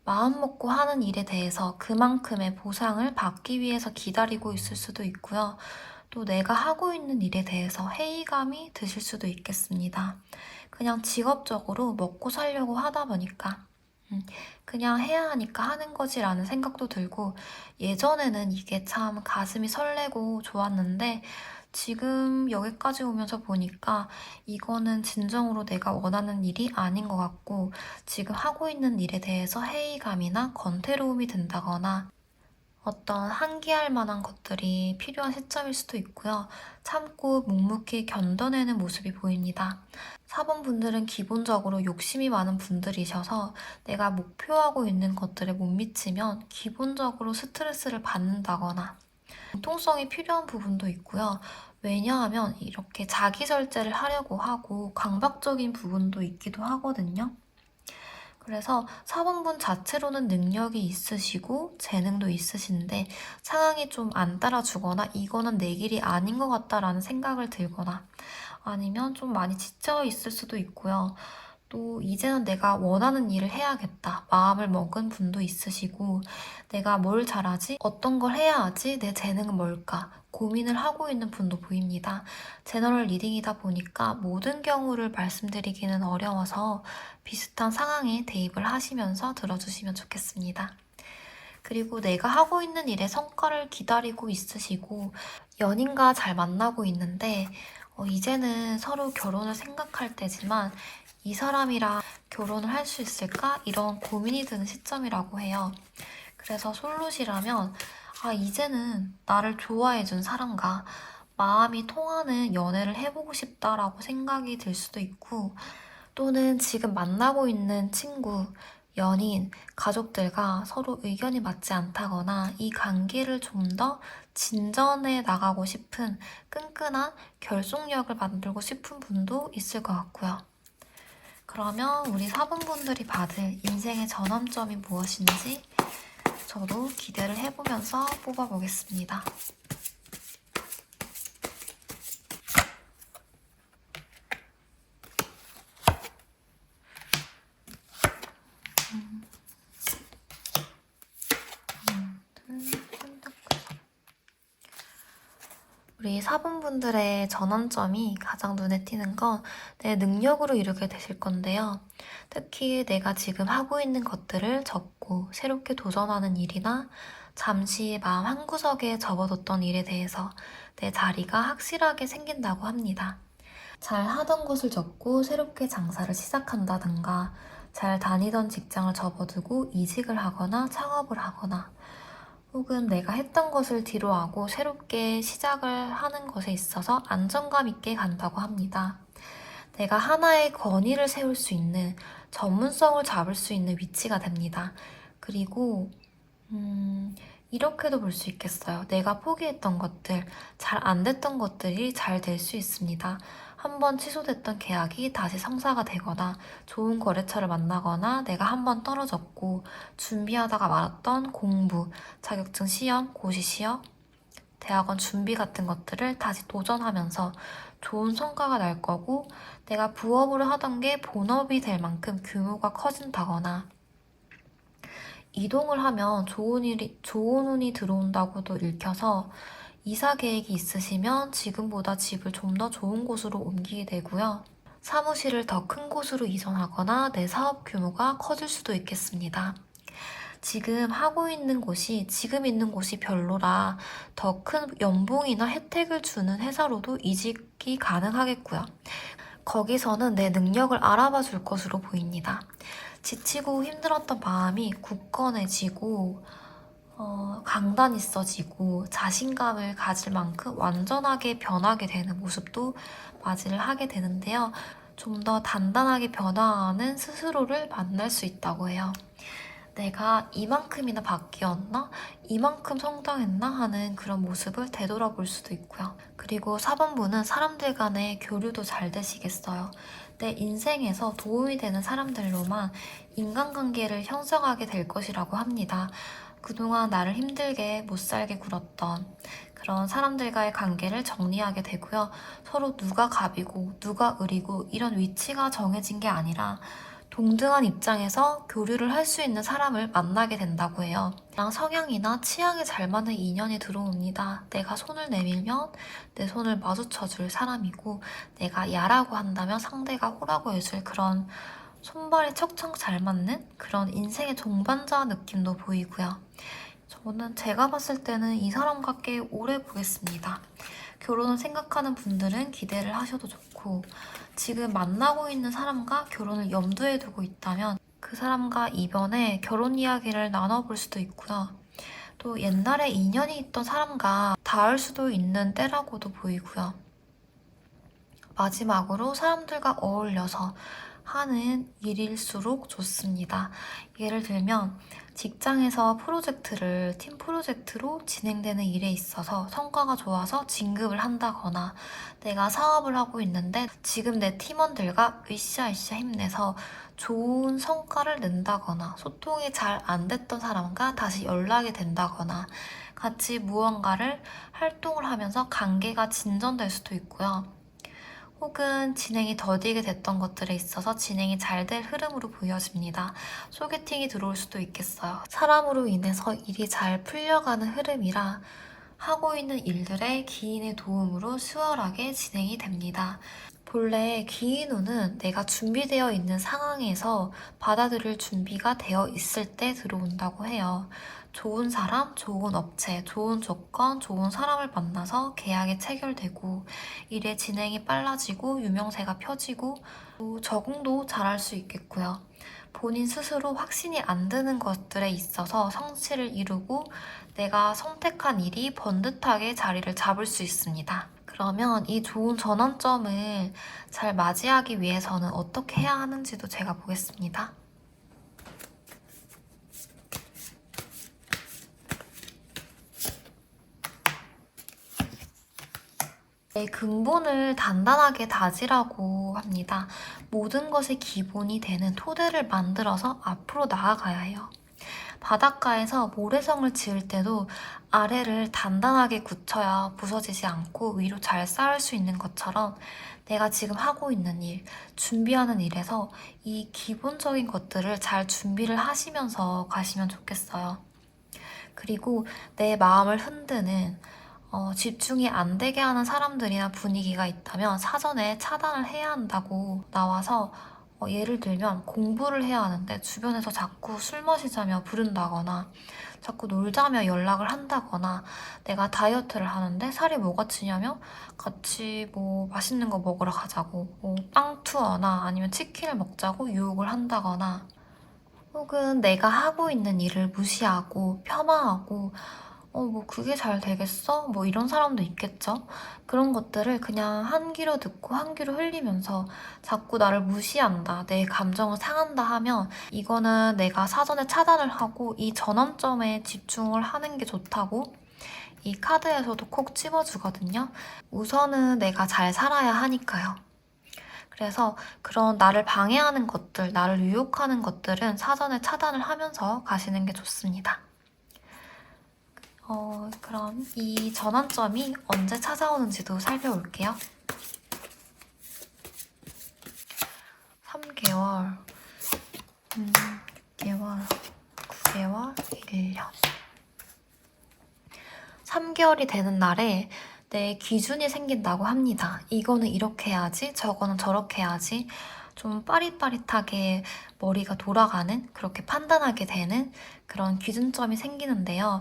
S1: 마음 먹고 하는 일에 대해서 그만큼의 보상을 받기 위해서 기다리고 있을 수도 있고요. 또 내가 하고 있는 일에 대해서 회의감이 드실 수도 있겠습니다. 그냥 직업적으로 먹고 살려고 하다 보니까 그냥 해야 하니까 하는 거지라는 생각도 들고 예전에는 이게 참 가슴이 설레고 좋았는데 지금 여기까지 오면서 보니까 이거는 진정으로 내가 원하는 일이 아닌 것 같고 지금 하고 있는 일에 대해서 회의감이나 권태로움이 든다거나 어떤 한계할 만한 것들이 필요한 시점일 수도 있고요. 참고 묵묵히 견뎌내는 모습이 보입니다. 4번 분들은 기본적으로 욕심이 많은 분들이셔서 내가 목표하고 있는 것들에 못 미치면 기본적으로 스트레스를 받는다거나 융통성이 필요한 부분도 있고요. 왜냐하면 이렇게 자기 절제를 하려고 하고 강박적인 부분도 있기도 하거든요. 그래서 사원분 자체로는 능력이 있으시고 재능도 있으신데 상황이 좀 안 따라주거나 이거는 내 길이 아닌 것 같다라는 생각을 들거나 아니면 좀 많이 지쳐 있을 수도 있고요. 또 이제는 내가 원하는 일을 해야겠다 마음을 먹은 분도 있으시고 내가 뭘 잘하지? 어떤 걸 해야 하지? 내 재능은 뭘까? 고민을 하고 있는 분도 보입니다. 제너럴 리딩이다 보니까 모든 경우를 말씀드리기는 어려워서 비슷한 상황에 대입을 하시면서 들어주시면 좋겠습니다. 그리고 내가 하고 있는 일의 성과를 기다리고 있으시고 연인과 잘 만나고 있는데 이제는 서로 결혼을 생각할 때지만 이 사람이랑 결혼을 할 수 있을까? 이런 고민이 드는 시점이라고 해요. 그래서 솔루시라면 이제는 나를 좋아해준 사람과 마음이 통하는 연애를 해보고 싶다라고 생각이 들 수도 있고 또는 지금 만나고 있는 친구, 연인, 가족들과 서로 의견이 맞지 않다거나 이 관계를 좀 더 진전해 나가고 싶은 끈끈한 결속력을 만들고 싶은 분도 있을 것 같고요. 그러면 우리 4분분들이 받을 인생의 전환점이 무엇인지 저도 기대를 해보면서 뽑아보겠습니다. 우리 4분분들의 전환점이 가장 눈에 띄는 건 내 능력으로 이루게 되실 건데요. 특히 내가 지금 하고 있는 것들을 접고 새롭게 도전하는 일이나 잠시 마음 한구석에 접어뒀던 일에 대해서 내 자리가 확실하게 생긴다고 합니다. 잘 하던 것을 접고 새롭게 장사를 시작한다든가 잘 다니던 직장을 접어두고 이직을 하거나 창업을 하거나 혹은 내가 했던 것을 뒤로하고 새롭게 시작을 하는 것에 있어서 안정감 있게 간다고 합니다. 내가 하나의 권위를 세울 수 있는 전문성을 잡을 수 있는 위치가 됩니다. 그리고 이렇게도 볼 수 있겠어요. 내가 포기했던 것들, 잘 안 됐던 것들이 잘 될 수 있습니다. 한번 취소됐던 계약이 다시 성사가 되거나 좋은 거래처를 만나거나 내가 한번 떨어졌고 준비하다가 말았던 공부, 자격증 시험, 고시 시험, 대학원 준비 같은 것들을 다시 도전하면서 좋은 성과가 날 거고 내가 부업으로 하던 게 본업이 될 만큼 규모가 커진다거나 이동을 하면 좋은 운이 들어온다고도 읽혀서 이사 계획이 있으시면 지금보다 집을 좀 더 좋은 곳으로 옮기게 되고요. 사무실을 더 큰 곳으로 이전하거나 내 사업 규모가 커질 수도 있겠습니다. 지금 있는 곳이 별로라 더 큰 연봉이나 혜택을 주는 회사로도 이직이 가능하겠고요. 거기서는 내 능력을 알아봐 줄 것으로 보입니다. 지치고 힘들었던 마음이 굳건해지고 강단 있어지고 자신감을 가질 만큼 완전하게 변하게 되는 모습도 맞이를 하게 되는데요. 좀 더 단단하게 변화하는 스스로를 만날 수 있다고 해요. 내가 이만큼이나 바뀌었나? 이만큼 성장했나? 하는 그런 모습을 되돌아볼 수도 있고요. 그리고 4번분은 사람들 간의 교류도 잘 되시겠어요. 내 인생에서 도움이 되는 사람들로만 인간관계를 형성하게 될 것이라고 합니다. 그동안 나를 힘들게 못 살게 굴었던 그런 사람들과의 관계를 정리하게 되고요. 서로 누가 갑이고 누가 을이고 이런 위치가 정해진 게 아니라 동등한 입장에서 교류를 할 수 있는 사람을 만나게 된다고 해요. 나랑 성향이나 취향에 잘 맞는 인연이 들어옵니다. 내가 손을 내밀면 내 손을 마주쳐줄 사람이고 내가 야라고 한다면 상대가 호라고 해줄 그런 손발이 척척 잘 맞는 그런 인생의 동반자 느낌도 보이고요. 저는 제가 봤을 때는 이 사람과 꽤 오래 보겠습니다. 결혼을 생각하는 분들은 기대를 하셔도 좋고 지금 만나고 있는 사람과 결혼을 염두에 두고 있다면 그 사람과 이번에 결혼 이야기를 나눠볼 수도 있고요. 또 옛날에 인연이 있던 사람과 닿을 수도 있는 때라고도 보이고요. 마지막으로 사람들과 어울려서 하는 일일수록 좋습니다. 예를 들면 직장에서 팀 프로젝트로 진행되는 일에 있어서 성과가 좋아서 진급을 한다거나 내가 사업을 하고 있는데 지금 내 팀원들과 으쌰으쌰 힘내서 좋은 성과를 낸다거나 소통이 잘 안 됐던 사람과 다시 연락이 된다거나 같이 무언가를 활동을 하면서 관계가 진전될 수도 있고요. 혹은 진행이 더디게 됐던 것들에 있어서 진행이 잘 될 흐름으로 보여집니다. 소개팅이 들어올 수도 있겠어요. 사람으로 인해서 일이 잘 풀려가는 흐름이라 하고 있는 일들의 기인의 도움으로 수월하게 진행이 됩니다. 본래 기인운은 내가 준비되어 있는 상황에서 받아들일 준비가 되어 있을 때 들어온다고 해요. 좋은 사람, 좋은 업체, 좋은 조건, 좋은 사람을 만나서 계약이 체결되고 일의 진행이 빨라지고 유명세가 펴지고 또 적응도 잘할 수 있겠고요. 본인 스스로 확신이 안 드는 것들에 있어서 성취를 이루고 내가 선택한 일이 번듯하게 자리를 잡을 수 있습니다. 그러면 이 좋은 전환점을 잘 맞이하기 위해서는 어떻게 해야 하는지도 제가 보겠습니다. 내 근본을 단단하게 다지라고 합니다. 모든 것의 기본이 되는 토대를 만들어서 앞으로 나아가야 해요. 바닷가에서 모래성을 지을 때도 아래를 단단하게 굳혀야 부서지지 않고 위로 잘 쌓을 수 있는 것처럼 내가 지금 하고 있는 일, 준비하는 일에서 이 기본적인 것들을 잘 준비를 하시면서 가시면 좋겠어요. 그리고 내 마음을 흔드는 집중이 안 되게 하는 사람들이나 분위기가 있다면 사전에 차단을 해야 한다고 나와서 예를 들면 공부를 해야 하는데 주변에서 자꾸 술 마시자며 부른다거나 자꾸 놀자며 연락을 한다거나 내가 다이어트를 하는데 살이 뭐가 찌냐며 같이 뭐 맛있는 거 먹으러 가자고 빵 투어나 아니면 치킨을 먹자고 유혹을 한다거나 혹은 내가 하고 있는 일을 무시하고 폄하하고 뭐 그게 잘 되겠어? 뭐 이런 사람도 있겠죠? 그런 것들을 그냥 한 귀로 듣고 한 귀로 흘리면서 자꾸 나를 무시한다, 내 감정을 상한다 하면 이거는 내가 사전에 차단을 하고 이 전환점에 집중을 하는 게 좋다고 이 카드에서도 콕 집어주거든요. 우선은 내가 잘 살아야 하니까요. 그래서 그런 나를 방해하는 것들, 나를 유혹하는 것들은 사전에 차단을 하면서 가시는 게 좋습니다. 그럼 이 전환점이 언제 찾아오는지도 살펴볼게요. 3개월, 6개월, 9개월, 1년. 3개월이 되는 날에 내 기준이 생긴다고 합니다. 이거는 이렇게 해야지, 저거는 저렇게 해야지. 좀 빠릿빠릿하게 머리가 돌아가는, 그렇게 판단하게 되는 그런 기준점이 생기는데요.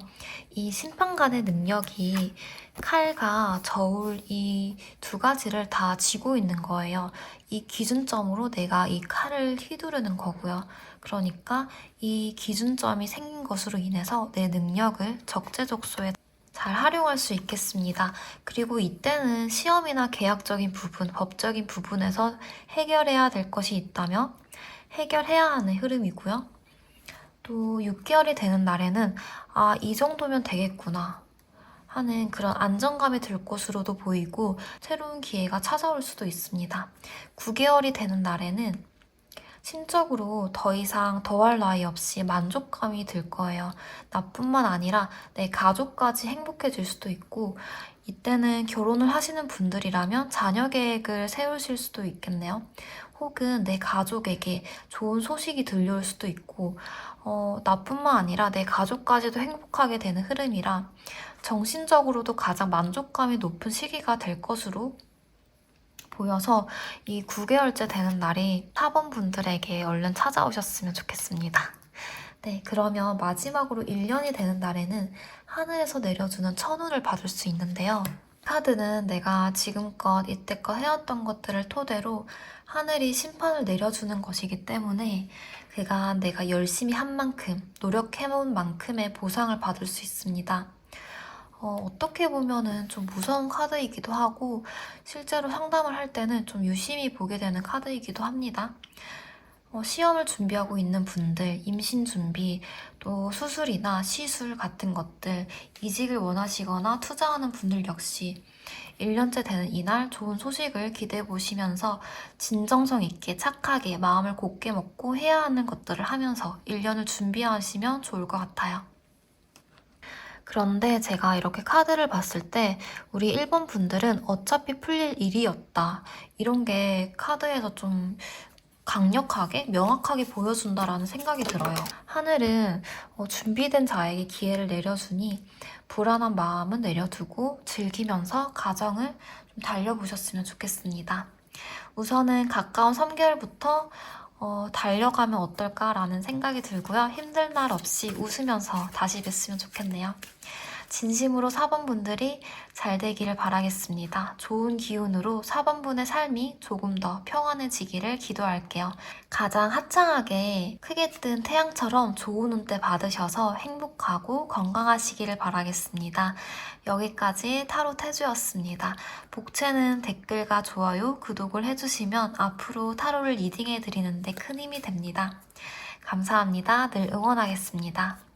S1: 이 심판관의 능력이 칼과 저울 이 두 가지를 다 쥐고 있는 거예요. 이 기준점으로 내가 이 칼을 휘두르는 거고요. 그러니까 이 기준점이 생긴 것으로 인해서 내 능력을 적재적소에 잘 활용할 수 있겠습니다. 그리고 이때는 시험이나 계약적인 부분, 법적인 부분에서 해결해야 될 것이 있다면 해결해야 하는 흐름이고요. 또 6개월이 되는 날에는 아, 이 정도면 되겠구나 하는 그런 안정감이 들 것으로도 보이고 새로운 기회가 찾아올 수도 있습니다. 9개월이 되는 날에는 심적으로 더 이상 더할 나위 없이 만족감이 들 거예요. 나뿐만 아니라 내 가족까지 행복해질 수도 있고, 이때는 결혼을 하시는 분들이라면 자녀 계획을 세우실 수도 있겠네요. 혹은 내 가족에게 좋은 소식이 들려올 수도 있고, 나뿐만 아니라 내 가족까지도 행복하게 되는 흐름이라 정신적으로도 가장 만족감이 높은 시기가 될 것으로 보여서 이 9개월째 되는 날이 사번분들에게 얼른 찾아오셨으면 좋겠습니다. 네, 그러면 마지막으로 1년이 되는 날에는 하늘에서 내려주는 천운을 받을 수 있는데요. 카드는 내가 지금껏 이때껏 해왔던 것들을 토대로 하늘이 심판을 내려주는 것이기 때문에 그간 내가 열심히 한 만큼, 노력해온 만큼의 보상을 받을 수 있습니다. 어떻게 보면은 좀 무서운 카드이기도 하고 실제로 상담을 할 때는 좀 유심히 보게 되는 카드이기도 합니다. 시험을 준비하고 있는 분들, 임신 준비, 또 수술이나 시술 같은 것들, 이직을 원하시거나 투자하는 분들 역시 1년째 되는 이날 좋은 소식을 기대해 보시면서 진정성 있게 착하게 마음을 곧게 먹고 해야 하는 것들을 하면서 1년을 준비하시면 좋을 것 같아요. 그런데 제가 이렇게 카드를 봤을 때 우리 1번 분들은 어차피 풀릴 일이었다. 이런 게 카드에서 좀 강력하게, 명확하게 보여준다라는 생각이 들어요. 하늘은 준비된 자에게 기회를 내려주니 불안한 마음은 내려두고 즐기면서 가정을 좀 달려보셨으면 좋겠습니다. 우선은 가까운 3개월부터 달려가면 어떨까라는 생각이 들고요. 힘든 날 없이 웃으면서 다시 뵀으면 좋겠네요. 진심으로 4번분들이 잘 되기를 바라겠습니다. 좋은 기운으로 4번분의 삶이 조금 더 평안해지기를 기도할게요. 가장 화창하게 크게 뜬 태양처럼 좋은 운때 받으셔서 행복하고 건강하시기를 바라겠습니다. 여기까지 타로 태주였습니다. 복채는 댓글과 좋아요, 구독을 해주시면 앞으로 타로를 리딩해드리는데 큰 힘이 됩니다. 감사합니다. 늘 응원하겠습니다.